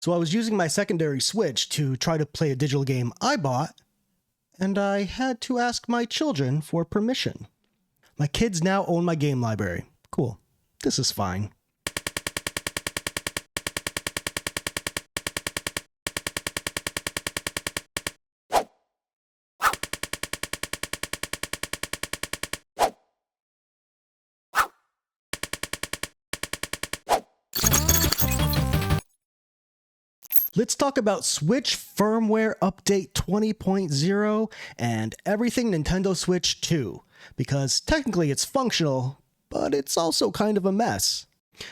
So I was using my secondary Switch to try to play a digital game I bought, and I had to ask my children for permission. My kids now own my game library. Cool. This is fine. Let's talk about Switch Firmware Update 20.0 and everything Nintendo Switch 2, because technically it's functional, but it's also kind of a mess.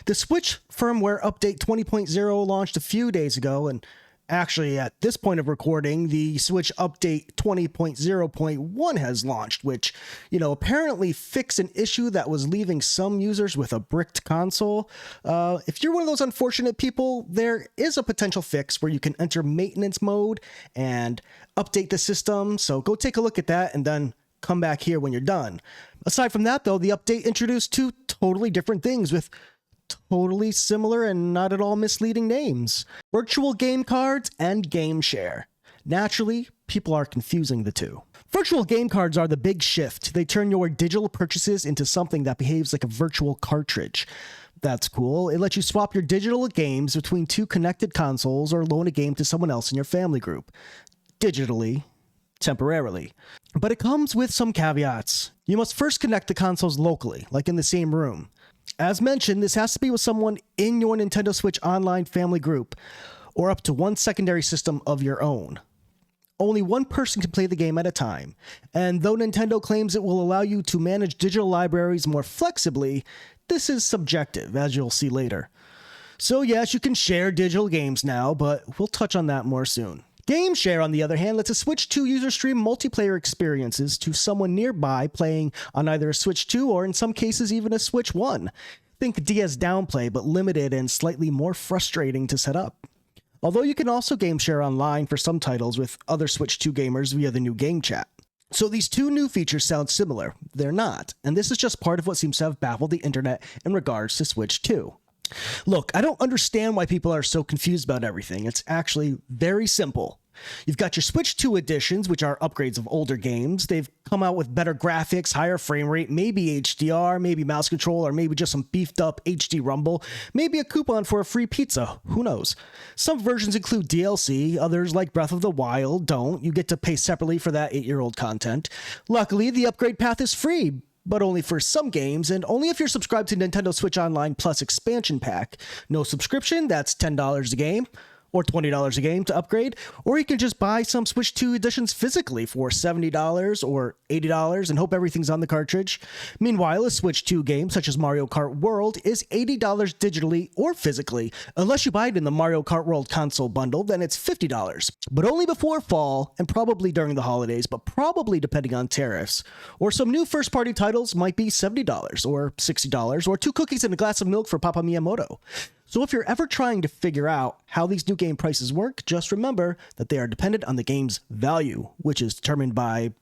The Switch Firmware Update 20.0 launched a few days ago, and actually at this point of recording, the Switch Update 20.0.1 has launched, which, apparently fixed an issue that was leaving some users with a bricked console. If you're one of those unfortunate people, there is a potential fix where you can enter maintenance mode and update the system, so go take a look at that and then come back here when you're done. Aside from that, though, the update introduced two totally different things with totally similar and not at all misleading names: virtual game cards and game share. Naturally, people are confusing the two. Virtual game cards are the big shift. They turn your digital purchases into something that behaves like a virtual cartridge. That's cool. It lets you swap your digital games between two connected consoles or loan a game to someone else in your family group. Digitally, temporarily. But it comes with some caveats. You must first connect the consoles locally, like in the same room. As mentioned, this has to be with someone in your Nintendo Switch Online family group, or up to one secondary system of your own. Only one person can play the game at a time, and though Nintendo claims it will allow you to manage digital libraries more flexibly, this is subjective, as you'll see later. So yes, you can share digital games now, but we'll touch on that more soon. Game Share, on the other hand, lets a Switch 2 user stream multiplayer experiences to someone nearby playing on either a Switch 2 or in some cases even a Switch 1. Think DS downplay, but limited and slightly more frustrating to set up. Although you can also game share online for some titles with other Switch 2 gamers via the new game chat. So these two new features sound similar. They're not, and this is just part of what seems to have baffled the internet in regards to Switch 2. Look, I don't understand why people are so confused about everything. It's actually very simple. You've got your Switch 2 editions, which are upgrades of older games. They've come out with better graphics, higher frame rate, maybe HDR, maybe mouse control, or maybe just some beefed up HD rumble, maybe a coupon for a free pizza, who knows. Some versions include DLC, others like Breath of the Wild don't. You get to pay separately for that 8-year-old content. Luckily, the upgrade path is free, but only for some games, and only if you're subscribed to Nintendo Switch Online Plus Expansion Pack. No subscription, that's $10 a game, or $20 a game to upgrade, or you can just buy some Switch 2 editions physically for $70 or $80 and hope everything's on the cartridge. Meanwhile, a Switch 2 game such as Mario Kart World is $80 digitally or physically. Unless you buy it in the Mario Kart World console bundle, then it's $50, but only before fall and probably during the holidays, but probably depending on tariffs. Or some new first-party titles might be $70 or $60 or 2 cookies and a glass of milk for Papa Miyamoto. So if you're ever trying to figure out how these new game prices work, just remember that they are dependent on the game's value, which is determined by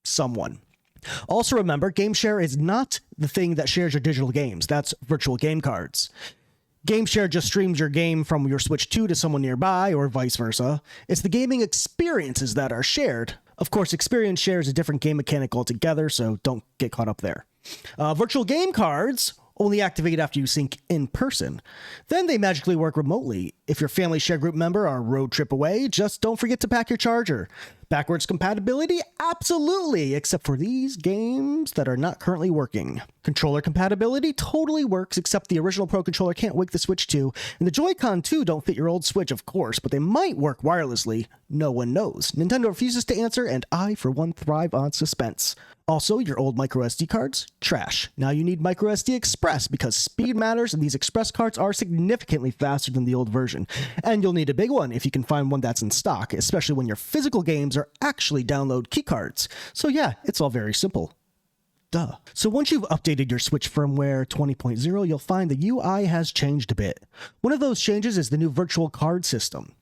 someone. Also remember, Game Share is not the thing that shares your digital games. That's virtual game cards. Game Share just streams your game from your Switch 2 to someone nearby, or vice versa. It's the gaming experiences that are shared. Of course, Experience Share is a different game mechanic altogether, so don't get caught up there. Virtual game cards only activate after you sync in person. Then they magically work remotely. If your family share group member are a road trip away, just don't forget to pack your charger. Backwards compatibility? Absolutely, except for these games that are not currently working. Controller compatibility totally works, except the original Pro Controller can't wig the Switch 2, and the Joy-Con 2 don't fit your old Switch, of course, but they might work wirelessly. No one knows. Nintendo refuses to answer, and I, for one, thrive on suspense. Also, your old microSD cards? Trash. Now you need microSD Express, because speed matters, and these Express cards are significantly faster than the old version. And you'll need a big one if you can find one that's in stock, especially when your physical games are actually download keycards. So yeah, it's all very simple. Duh. So once you've updated your Switch firmware 20.0, you'll find the UI has changed a bit. One of those changes is the new virtual card system.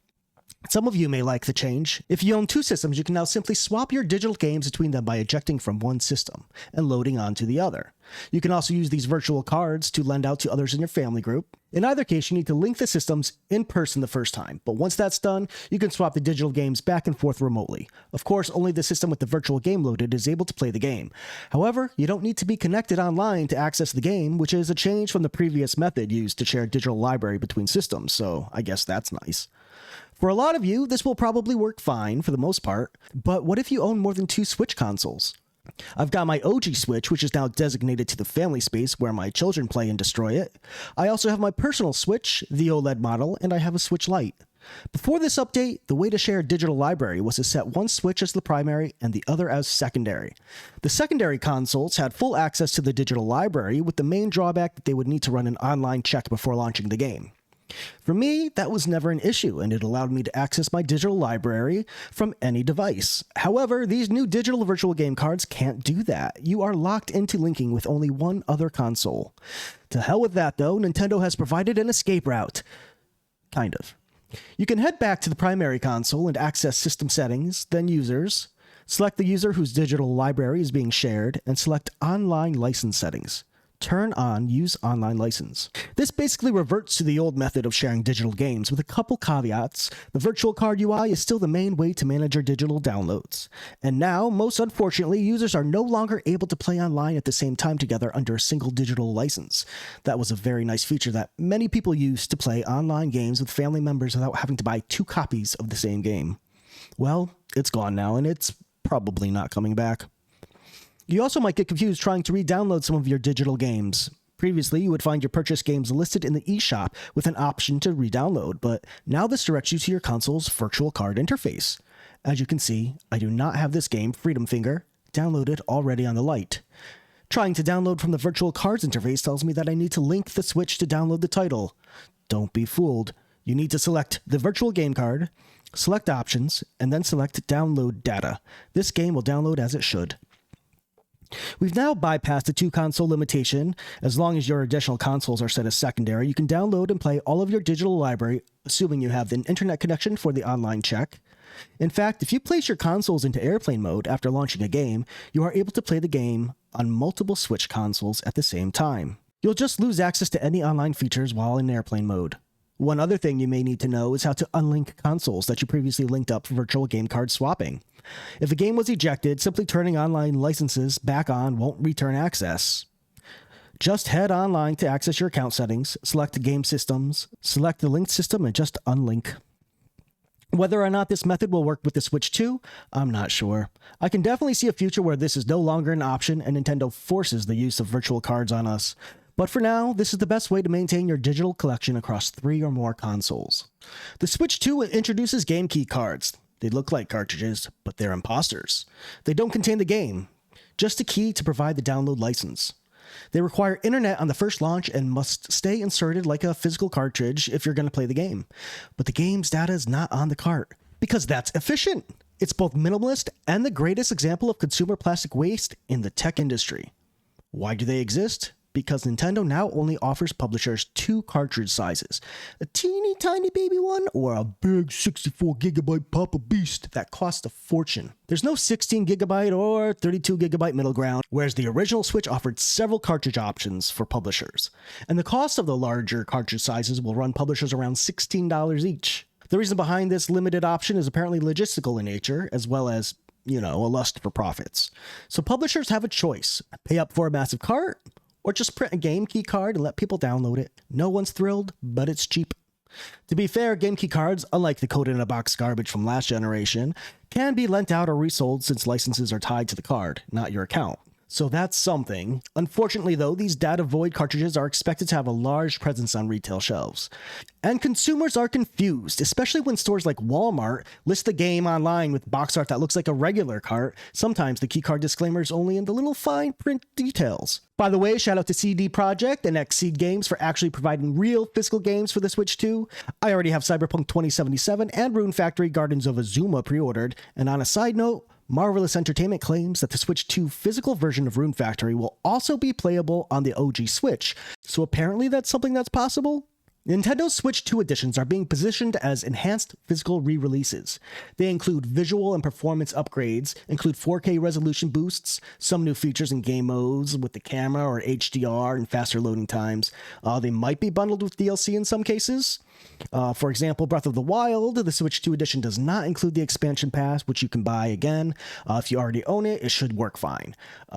Some of you may like the change. If you own two systems, you can now simply swap your digital games between them by ejecting from one system and loading onto the other. You can also use these virtual cards to lend out to others in your family group. In either case, you need to link the systems in person the first time, but once that's done, you can swap the digital games back and forth remotely. Of course, only the system with the virtual game loaded is able to play the game. However, you don't need to be connected online to access the game, which is a change from the previous method used to share a digital library between systems, so I guess that's nice. For a lot of you, this will probably work fine for the most part, but what if you own more than two Switch consoles? I've got my OG Switch, which is now designated to the family space where my children play and destroy it. I also have my personal Switch, the OLED model, and I have a Switch Lite. Before this update, the way to share a digital library was to set one Switch as the primary and the other as secondary. The secondary consoles had full access to the digital library, with the main drawback that they would need to run an online check before launching the game. For me, that was never an issue, and it allowed me to access my digital library from any device. However, these new digital virtual game cards can't do that. You are locked into linking with only one other console. To hell with that, though, Nintendo has provided an escape route. Kind of. You can head back to the primary console and access System Settings, then Users. Select the user whose digital library is being shared, and select Online License Settings. Turn on Use Online License. This basically reverts to the old method of sharing digital games with a couple caveats. The virtual card UI is still the main way to manage your digital downloads. And now, most unfortunately, users are no longer able to play online at the same time together under a single digital license. That was a very nice feature that many people used to play online games with family members without having to buy two copies of the same game. Well, it's gone now, and it's probably not coming back. You also might get confused trying to re-download some of your digital games. Previously, you would find your purchased games listed in the eShop with an option to re-download, but now this directs you to your console's virtual card interface. As you can see, I do not have this game, Freedom Finger, downloaded already on the Lite. Trying to download from the virtual cards interface tells me that I need to link the Switch to download the title. Don't be fooled. You need to select the virtual game card, select Options, and then select Download Data. This game will download as it should. We've now bypassed the two-console limitation. As long as your additional consoles are set as secondary, you can download and play all of your digital library, assuming you have an internet connection for the online check. In fact, if you place your consoles into airplane mode after launching a game, you are able to play the game on multiple Switch consoles at the same time. You'll just lose access to any online features while in airplane mode. One other thing you may need to know is how to unlink consoles that you previously linked up for virtual game card swapping. If a game was ejected, simply turning online licenses back on won't return access. Just head online to access your account settings, select Game Systems, select the linked system, and just unlink. Whether or not this method will work with the Switch 2, I'm not sure. I can definitely see a future where this is no longer an option and Nintendo forces the use of virtual cards on us. But for now, this is the best way to maintain your digital collection across 3 or more consoles. The Switch 2 introduces game key cards. They look like cartridges, but they're imposters. They don't contain the game, just a key to provide the download license. They require internet on the first launch and must stay inserted like a physical cartridge if you're going to play the game. But the game's data is not on the cart, because that's efficient. It's both minimalist and the greatest example of consumer plastic waste in the tech industry. Why do they exist? Because Nintendo now only offers publishers 2 cartridge sizes, a teeny tiny baby one or a big 64GB Papa Beast that costs a fortune. There's no 16GB or 32GB middle ground, whereas the original Switch offered several cartridge options for publishers. And the cost of the larger cartridge sizes will run publishers around $16 each. The reason behind this limited option is apparently logistical in nature, as well as, a lust for profits. So publishers have a choice: pay up for a massive cart, or just print a game key card and let people download it. No one's thrilled, but it's cheap. To be fair, game key cards, unlike the code-in-a-box garbage from last generation, can be lent out or resold since licenses are tied to the card, not your account. So that's something. Unfortunately, though, these data-void cartridges are expected to have a large presence on retail shelves. And consumers are confused, especially when stores like Walmart list the game online with box art that looks like a regular cart. Sometimes the keycard disclaimer is only in the little fine print details. By the way, shout out to CD Projekt and Xseed Games for actually providing real physical games for the Switch 2. I already have Cyberpunk 2077 and Rune Factory Gardens of Azuma pre-ordered. And on a side note, Marvelous Entertainment claims that the Switch 2 physical version of Rune Factory will also be playable on the OG Switch. So apparently that's something that's possible? Nintendo Switch 2 editions are being positioned as enhanced physical re-releases. They include visual and performance upgrades, include 4K resolution boosts, some new features in game modes with the camera or HDR and faster loading times. They might be bundled with DLC in some cases. For example, Breath of the Wild, the Switch 2 edition does not include the expansion pass, which you can buy again. If you already own it, it should work fine.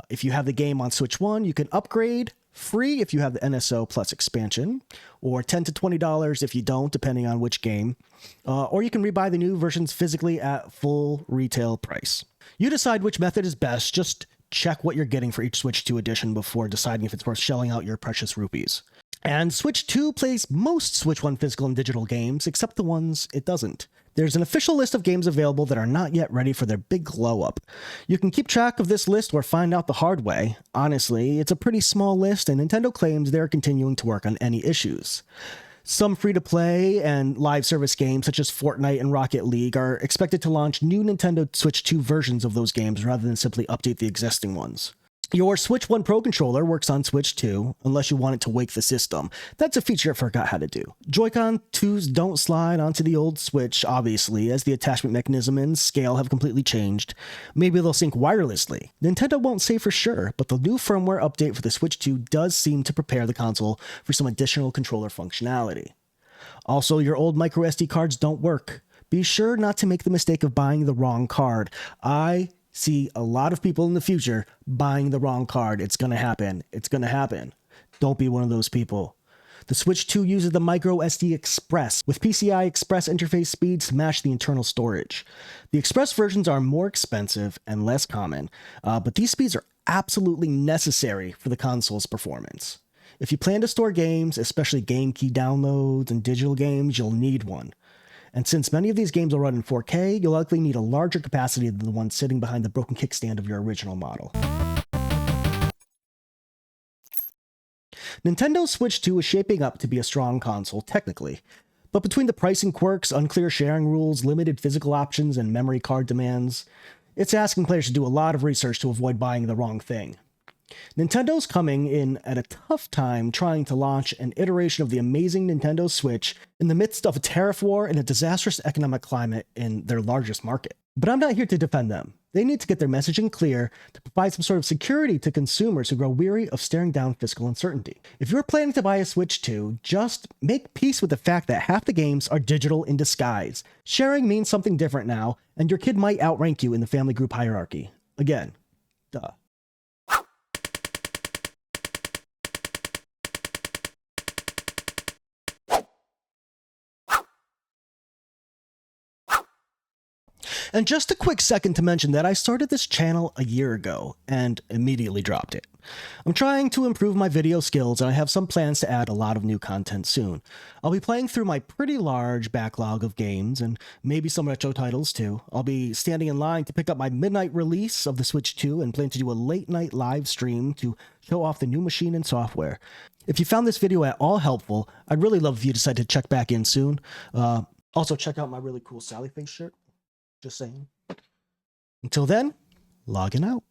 If you have the game on Switch 1, you can upgrade free if you have the NSO plus expansion, or $10 to $20 if you don't, depending on which game. Or you can rebuy the new versions physically at full retail price. You decide which method is best. Just check what you're getting for each Switch 2 edition before deciding if it's worth shelling out your precious rupees. And Switch 2 plays most Switch 1 physical and digital games, except the ones it doesn't. There's an official list of games available that are not yet ready for their big glow-up. You can keep track of this list or find out the hard way. Honestly, it's a pretty small list, and Nintendo claims they're continuing to work on any issues. Some free-to-play and live service games, such as Fortnite and Rocket League, are expected to launch new Nintendo Switch 2 versions of those games rather than simply update the existing ones. Your Switch 1 Pro controller works on Switch 2, unless you want it to wake the system. That's a feature I forgot how to do. Joy-Con 2s don't slide onto the old Switch, obviously, as the attachment mechanism and scale have completely changed. Maybe they'll sync wirelessly. Nintendo won't say for sure, but the new firmware update for the Switch 2 does seem to prepare the console for some additional controller functionality. Also, your old microSD cards don't work. Be sure not to make the mistake of buying the wrong card. I see a lot of people in the future buying the wrong card. It's going to happen. It's going to happen. Don't be one of those people. The Switch 2 uses the microSD Express with PCI Express interface speeds to match the internal storage. The Express versions are more expensive and less common, but these speeds are absolutely necessary for the console's performance. If you plan to store games, especially game key downloads and digital games, you'll need one. And since many of these games will run in 4K, you'll likely need a larger capacity than the one sitting behind the broken kickstand of your original model. Nintendo Switch 2 is shaping up to be a strong console, technically. But between the pricing quirks, unclear sharing rules, limited physical options, and memory card demands, it's asking players to do a lot of research to avoid buying the wrong thing. Nintendo's coming in at a tough time trying to launch an iteration of the amazing Nintendo Switch in the midst of a tariff war and a disastrous economic climate in their largest market. But I'm not here to defend them. They need to get their messaging clear to provide some sort of security to consumers who grow weary of staring down fiscal uncertainty. If you're planning to buy a Switch 2, just make peace with the fact that half the games are digital in disguise. Sharing means something different now, and your kid might outrank you in the family group hierarchy. Again, duh. And just a quick second to mention that I started this channel a year ago and immediately dropped it. I'm trying to improve my video skills and I have some plans to add a lot of new content soon. I'll be playing through my pretty large backlog of games and maybe some retro titles too. I'll be standing in line to pick up my midnight release of the Switch 2 and plan to do a late night live stream to show off the new machine and software. If you found this video at all helpful, I'd really love if you decide to check back in soon. Also check out my really cool Sally Face shirt. Just saying. Until then, logging out.